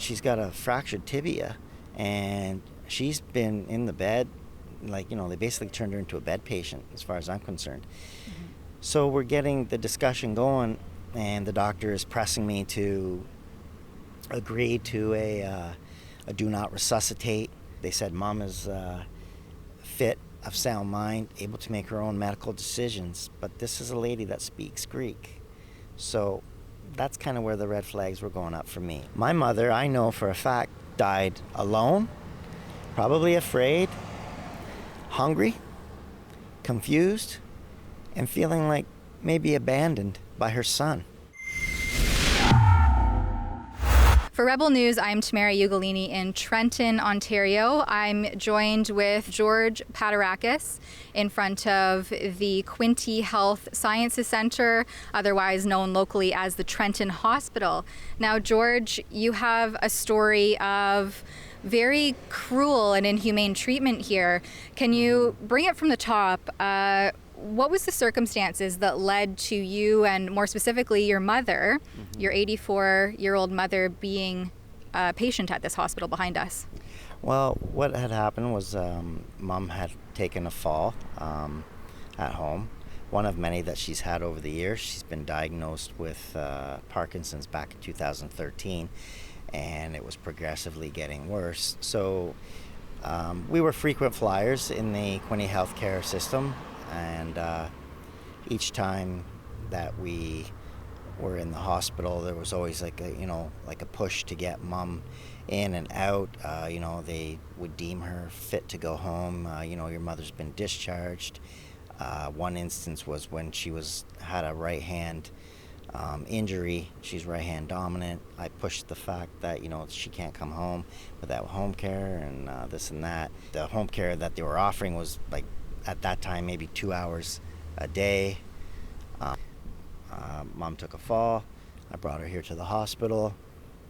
she's got a fractured tibia, and she's been in the bed, they basically turned her into a bed patient as far as I'm concerned. So we're getting the discussion going, and the doctor is pressing me to agree to a do not resuscitate. They said mom is fit, of sound mind, able to make her own medical decisions, but this is a lady that speaks Greek. So that's kind of where the red flags were going up for me. My mother, I know for a fact, died alone, probably afraid, hungry, confused, and feeling like maybe abandoned by her son. For Rebel News, I'm Tamara Ugolini in Trenton, Ontario. I'm joined with George Patarakis in front of the Quinte Health Sciences Center, otherwise known locally as the Trenton Hospital. Now, George, you have a story of very cruel and inhumane treatment here. Can you bring it from the top? What was the circumstances that led to you, and more specifically your mother, your 84-year-old mother, being a patient at this hospital behind us? Well, what had happened was Mom had taken a fall at home, one of many that she's had over the years. She's been diagnosed with Parkinson's back in 2013, and it was progressively getting worse. So we were frequent flyers in the Quinte Health Care system, and each time that we were in the hospital, there was always like a push to get Mom in and out. They would deem her fit to go home. Your mother's been discharged. One instance was when she had a right hand injury. She's right hand dominant. I pushed the fact that she can't come home without home care and this and that. The home care that they were offering was like, at that time, maybe 2 hours a day. Mom took a fall. I brought her here to the hospital.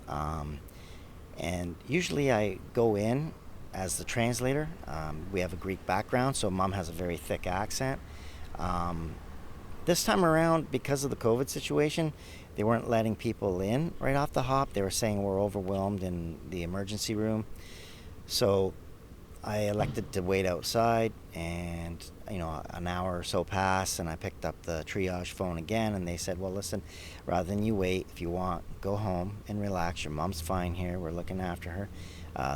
And usually I go in as the translator. We have a Greek background, so Mom has a very thick accent. This time around, because of the COVID situation, they weren't letting people in right off the hop. They were saying we're overwhelmed in the emergency room. So I elected to wait outside, and an hour or so passed, and I picked up the triage phone again, and they said, well, listen, rather than you wait, if you want, go home and relax. Your mom's fine here. We're looking after her.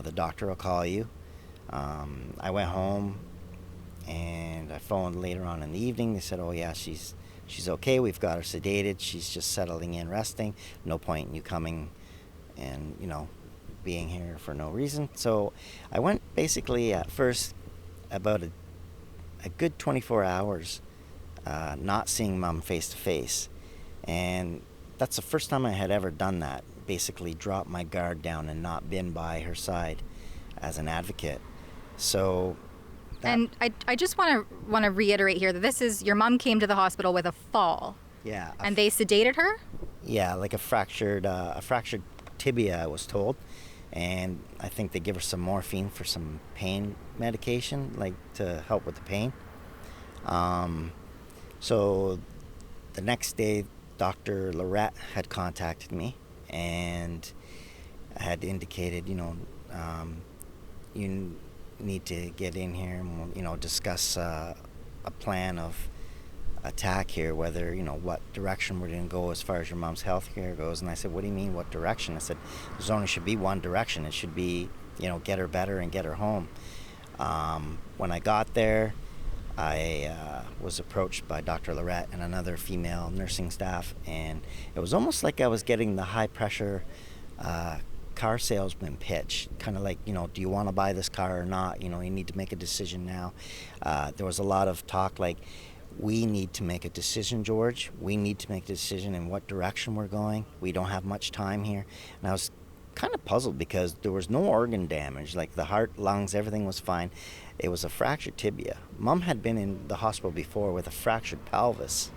The doctor will call you. I went home, and I phoned later on in the evening. They said, oh yeah, she's okay. We've got her sedated. She's just settling in, resting. No point in you coming and being here for no reason. So I went basically at first about a good 24 hours not seeing Mom face to face, and that's the first time I had ever done that. Basically dropped my guard down and not been by her side as an advocate. So and I just want to reiterate here that this is your mom came to the hospital with a fall. Yeah. And they sedated her? Yeah, like a fractured tibia, I was told. And I think they give her some morphine for some pain medication, like to help with the pain. So the next day, Dr. Lorette had contacted me and had indicated, you need to get in here and we'll, discuss a plan of attack here, whether what direction we're going to go as far as your mom's health care goes. And I said, what do you mean, what direction? I said, there's only should be one direction. It should be get her better and get her home. When I got there, I was approached by Dr. Lorette and another female nursing staff, and it was almost like I was getting the high pressure car salesman pitch, kind of like, do you want to buy this car or not? You need to make a decision now. There was a lot of talk like, we need to make a decision, George. We need to make a decision in what direction we're going. We don't have much time here. And I was kind of puzzled because there was no organ damage, like the heart, lungs, everything was fine. It was a fractured tibia. Mom had been in the hospital before with a fractured pelvis,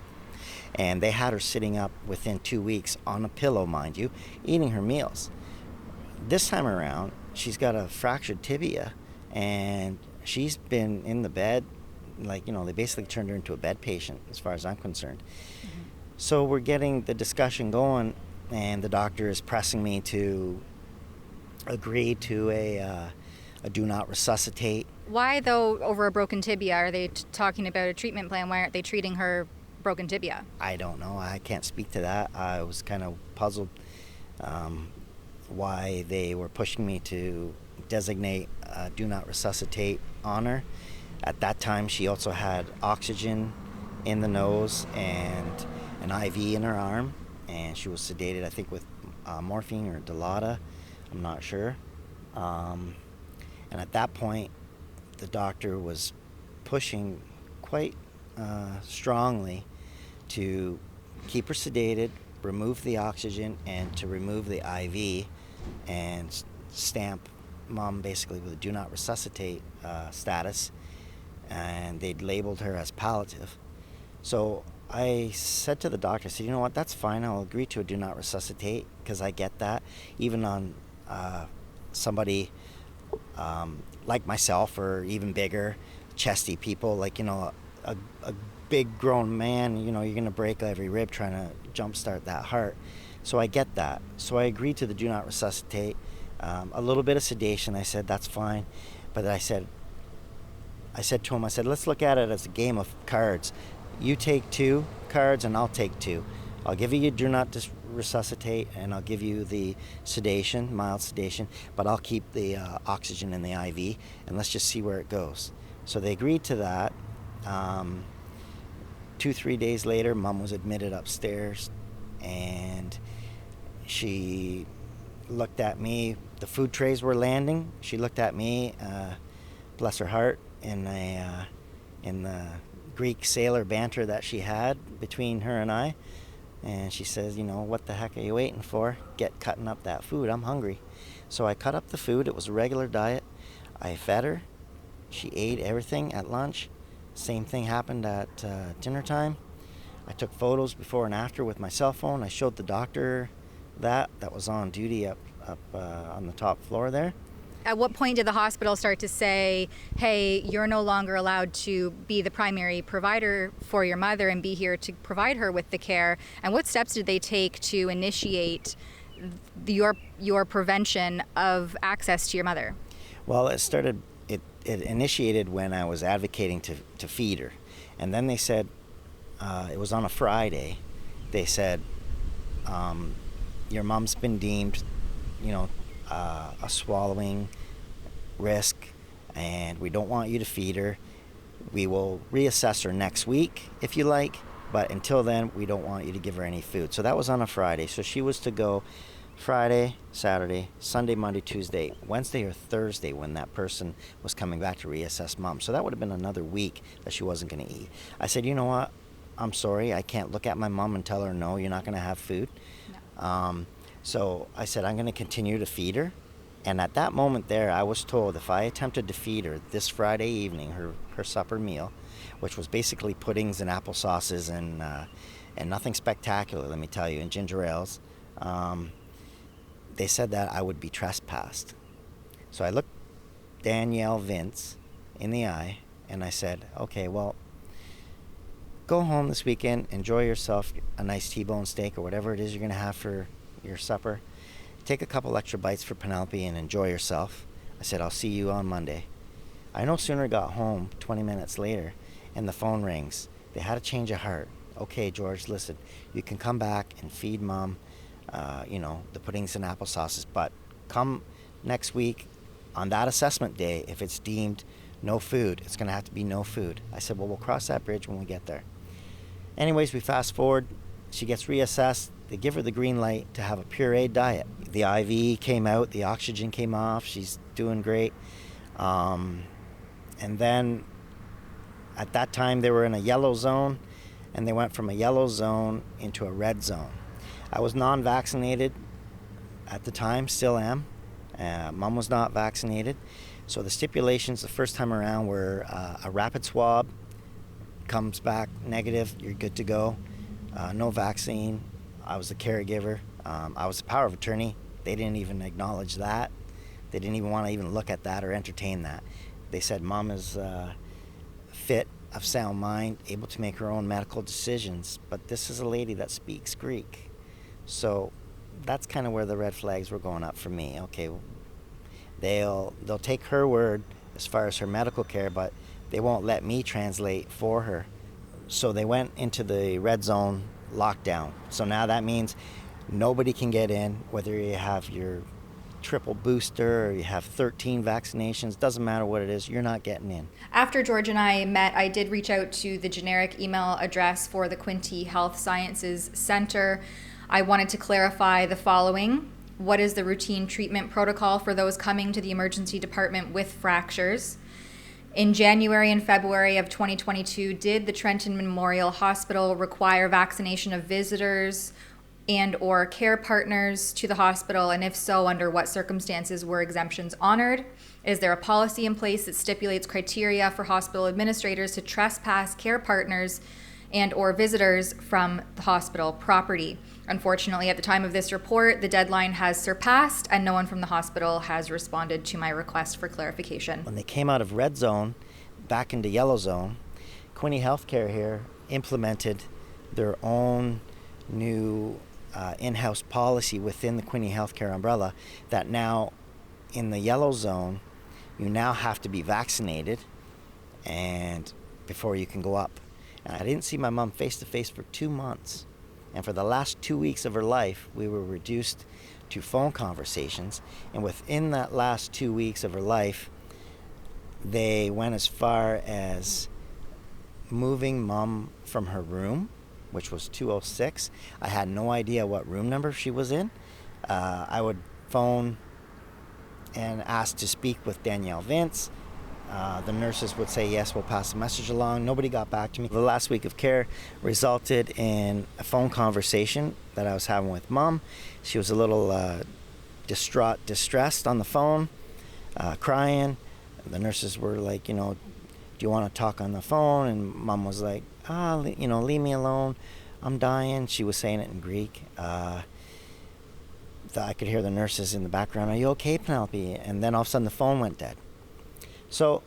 and they had her sitting up within 2 weeks on a pillow, mind you, eating her meals. This time around, she's got a fractured tibia, and she's been in the bed. They basically turned her into a bed patient as far as I'm concerned. So we're getting the discussion going, and the doctor is pressing me to agreed to a do not resuscitate. Why, though, over a broken tibia? Are they talking about a treatment plan? Why aren't they treating her broken tibia? I don't know. I can't speak to that. I was kind of puzzled why they were pushing me to designate do not resuscitate on her. At that time, she also had oxygen in the nose and an IV in her arm, and she was sedated, I think, with morphine or Dilaudid. I'm not sure. And at that point, the doctor was pushing quite strongly to keep her sedated, remove the oxygen, and to remove the IV and stamp mom basically with a do not resuscitate status. And they'd labeled her as palliative. So I said to the doctor, I said, you know what, that's fine. I'll agree to a do not resuscitate because I get that. Even on somebody like myself or even bigger, chesty people, like, you know, a big grown man, you know, you're going to break every rib trying to jumpstart that heart. So I get that. So I agreed to the do not resuscitate. A little bit of sedation, I said, that's fine. But I said to him, I said, let's look at it as a game of cards. You take 2 cards and I'll take 2. I'll give you do not resuscitate and I'll give you the sedation, mild sedation, but I'll keep the oxygen in the IV and let's just see where it goes. So they agreed to that. 2-3 days later, mom was admitted upstairs and she looked at me. The food trays were landing. She looked at me, bless her heart, in the Greek sailor banter that she had between her and I. And she says, you know, what the heck are you waiting for? Get cutting up that food. I'm hungry. So I cut up the food. It was a regular diet. I fed her. She ate everything at lunch. Same thing happened at dinner time. I took photos before and after with my cell phone. I showed the doctor that was on duty up on the top floor there. At what point did the hospital start to say, hey, you're no longer allowed to be the primary provider for your mother and be here to provide her with the care? And what steps did they take to initiate your prevention of access to your mother? Well, it initiated when I was advocating to feed her. And then they said, it was on a Friday, they said, your mom's been deemed, you know, a swallowing risk, and we don't want you to feed her. We will reassess her next week if you like, but until then, we don't want you to give her any food. So that was on a Friday. So she was to go Friday, Saturday, Sunday, Monday, Tuesday, Wednesday or Thursday when that person was coming back to reassess mom. So that would have been another week that she wasn't going to eat. I said, you know what? I'm sorry. I can't look at my mom and tell her, no, you're not going to have food. No. So I said, I'm going to continue to feed her. And at that moment there, I was told if I attempted to feed her this Friday evening, her supper meal, which was basically puddings and applesauces and nothing spectacular, let me tell you, and ginger ales, they said that I would be trespassed. So I looked Danielle Vince in the eye and I said, okay, well, go home this weekend, enjoy yourself a nice T-bone steak or whatever it is you're going to have for your supper. Take a couple extra bites for Penelope and enjoy yourself. I said, I'll see you on Monday. I no sooner got home 20 minutes later and the phone rings. They had a change of heart. Okay, George, listen, you can come back and feed mom, the puddings and applesauces, but come next week on that assessment day, if it's deemed no food, it's going to have to be no food. I said, well, we'll cross that bridge when we get there. Anyways, we fast forward. She gets reassessed. They give her the green light to have a pureed diet. The IV came out. The oxygen came off. She's doing great. And then at that time, they were in a yellow zone, and they went from a yellow zone into a red zone. I was non-vaccinated at the time, still am. Mom was not vaccinated. So the stipulations the first time around were a rapid swab, comes back negative, you're good to go. No vaccine. I was the caregiver. I was the power of attorney. They didn't even acknowledge that. They didn't even want to even look at that or entertain that. They said mom is fit, of sound mind, able to make her own medical decisions. But this is a lady that speaks Greek. So that's kind of where the red flags were going up for me. Okay, They'll take her word as far as her medical care, but they won't let me translate for her. So they went into the red zone lockdown. So now that means nobody can get in, whether you have your triple booster or you have 13 vaccinations, doesn't matter what it is, you're not getting in. After George and I met, I did reach out to the generic email address for the Quinte Health Sciences Center. I wanted to clarify the following. What is the routine treatment protocol for those coming to the emergency department with fractures? In January and February of 2022, did the Trenton Memorial Hospital require vaccination of visitors and or care partners to the hospital? And if so, under what circumstances were exemptions honored? Is there a policy in place that stipulates criteria for hospital administrators to trespass care partners and or visitors from the hospital property? Unfortunately, at the time of this report, the deadline has surpassed and no one from the hospital has responded to my request for clarification. When they came out of red zone back into yellow zone, Quinte Health Care here implemented their own new in-house policy within the Quinte Health Care umbrella that now in the yellow zone, you now have to be vaccinated and before you can go up. And I didn't see my mom face to face for 2 months. And for the last 2 weeks of her life, we were reduced to phone conversations. And within that last 2 weeks of her life, they went as far as moving mom from her room, which was 206. I had no idea what room number she was in. I would phone and ask to speak with Danielle Vince. The nurses would say, yes, we'll pass the message along. Nobody got back to me. The last week of care resulted in a phone conversation that I was having with mom. She was a little distressed on the phone, crying. The nurses were like, do you want to talk on the phone? And mom was like, leave me alone. I'm dying. She was saying it in Greek. I could hear the nurses in the background, are you okay, Penelope? And then all of a sudden the phone went dead. So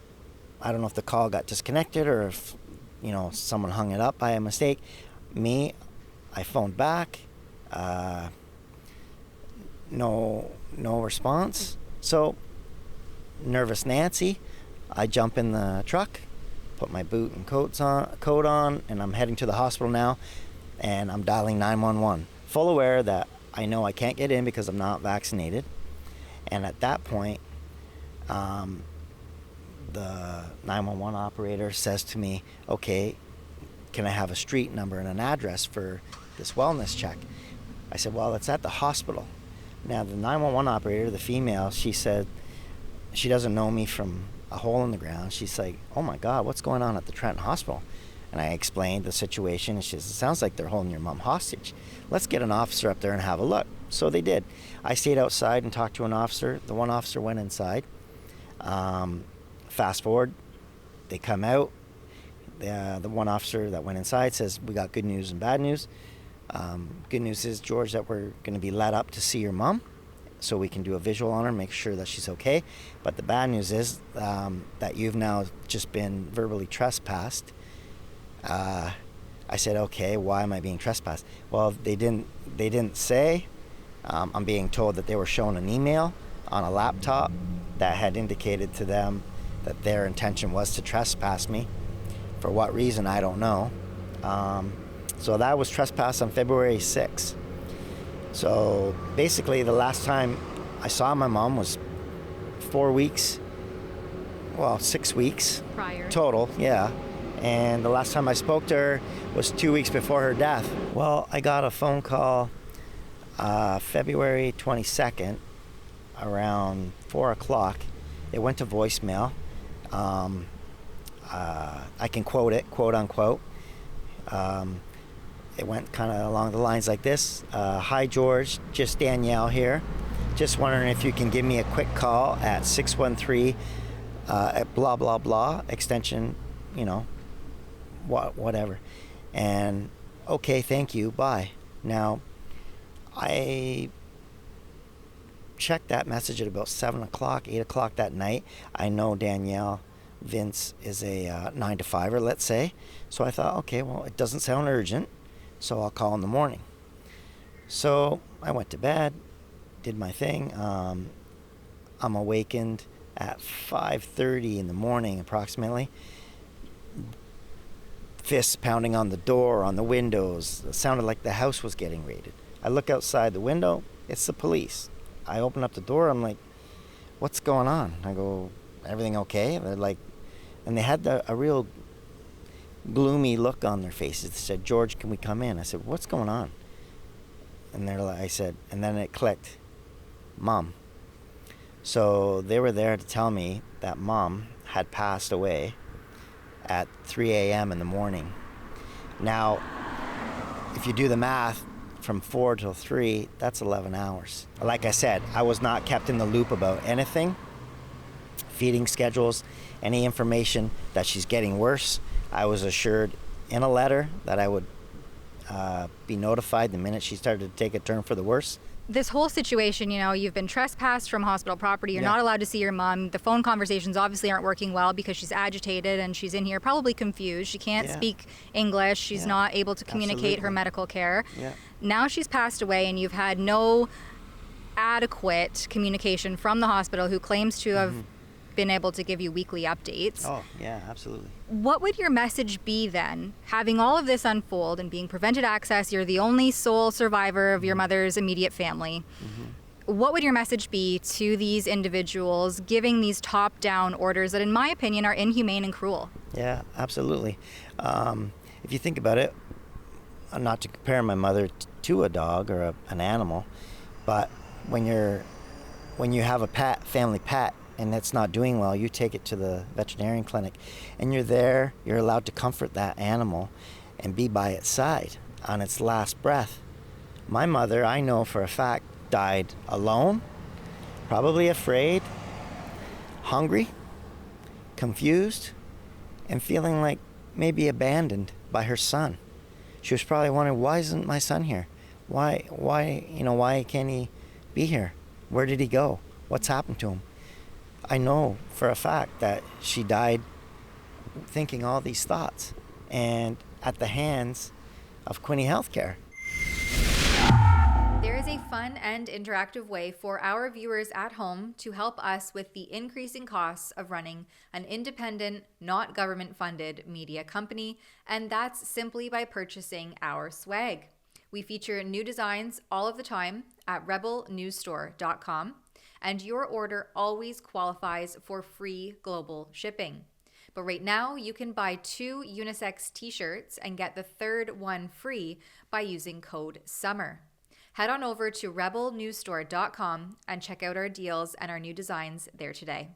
I don't know if the call got disconnected or if, someone hung it up by a mistake. I phoned back. No response. So nervous Nancy, I jump in the truck, put my boot and coat on, and I'm heading to the hospital now, and I'm dialing 911. Full aware that I know I can't get in because I'm not vaccinated. And at that point, the 911 operator says to me, okay, can I have a street number and an address for this wellness check? I said, well, it's at the hospital. Now, the 911 operator, the female, she said she doesn't know me from a hole in the ground. She's like, oh my God, what's going on at the Trenton Hospital? And I explained the situation, and she says, it sounds like they're holding your mom hostage. Let's get an officer up there and have a look. So they did. I stayed outside and talked to an officer. The one officer went inside. Fast forward, they come out. The one officer that went inside says, we got good news and bad news. Good news is, George, that we're going to be let up to see your mom so we can do a visual on her, make sure that she's okay. But the bad news is that you've now just been verbally trespassed. I said, okay, why am I being trespassed? Well, they didn't say. I'm being told that they were shown an email on a laptop that had indicated to them that their intention was to trespass me. For what reason, I don't know. So that was trespass on February 6th. So basically the last time I saw my mom was 6 weeks Prior. total, yeah. And the last time I spoke to her was 2 weeks before her death. Well, I got a phone call February 22nd around 4 o'clock. It went to voicemail. I can quote it, quote unquote. It went kind of along the lines like this. Hi, George, just Danielle here. Just wondering if you can give me a quick call at 613 at blah, blah, blah, extension, whatever. And okay, thank you, bye. Now, I checked that message at about 7 o'clock, 8 o'clock that night. I know Danielle Vince is a 9 to 5er, let's say. So I thought, okay, well, it doesn't sound urgent, so I'll call in the morning. So I went to bed, did my thing. I'm awakened at 5:30 in the morning approximately. Fists pounding on the door, on the windows. It sounded like the house was getting raided. I look outside the window, it's the police. I open up the door, I'm like, what's going on? I go, everything okay? They're like, and they had a real gloomy look on their faces. They said, George, can we come in? I said, what's going on? And they're like, I said, and then it clicked, Mom. So they were there to tell me that Mom had passed away at 3 a.m. in the morning. Now, if you do the math, from 4 till 3, that's 11 hours. Like I said, I was not kept in the loop about anything, feeding schedules, any information that she's getting worse. I was assured in a letter that I would be notified the minute she started to take a turn for the worse. This whole situation, you know, you've been trespassed from hospital property. You're Yeah. not allowed to see your mom. The phone conversations obviously aren't working well because she's agitated and she's in here probably confused. She can't Yeah. speak English. She's Yeah. not able to communicate her Absolutely. medical care. Yeah. Now she's passed away and you've had no adequate communication from the hospital, who claims to have been able to give you weekly updates. Oh, yeah, absolutely. What would your message be then, having all of this unfold and being prevented access? You're the only sole survivor of your mother's immediate family. What would your message be to these individuals giving these top-down orders that, in my opinion, are inhumane and cruel? Yeah, absolutely. If you think about it, not to compare my mother to a dog or an animal, but when you have a family pet, and it's not doing well, you take it to the veterinarian clinic, and you're there, you're allowed to comfort that animal and be by its side on its last breath. My mother, I know for a fact, died alone, probably afraid, hungry, confused, and feeling like maybe abandoned by her son. She was probably wondering, why isn't my son here? Why can't he be here? Where did he go? What's happened to him? I know for a fact that she died thinking all these thoughts, and at the hands of Quinte Health Care. There is a fun and interactive way for our viewers at home to help us with the increasing costs of running an independent, not government-funded media company, and that's simply by purchasing our swag. We feature new designs all of the time at rebelnewsstore.com. and your order always qualifies for free global shipping. But right now, you can buy 2 unisex t-shirts and get the third one free by using code SUMMER. Head on over to rebelnewsstore.com and check out our deals and our new designs there today.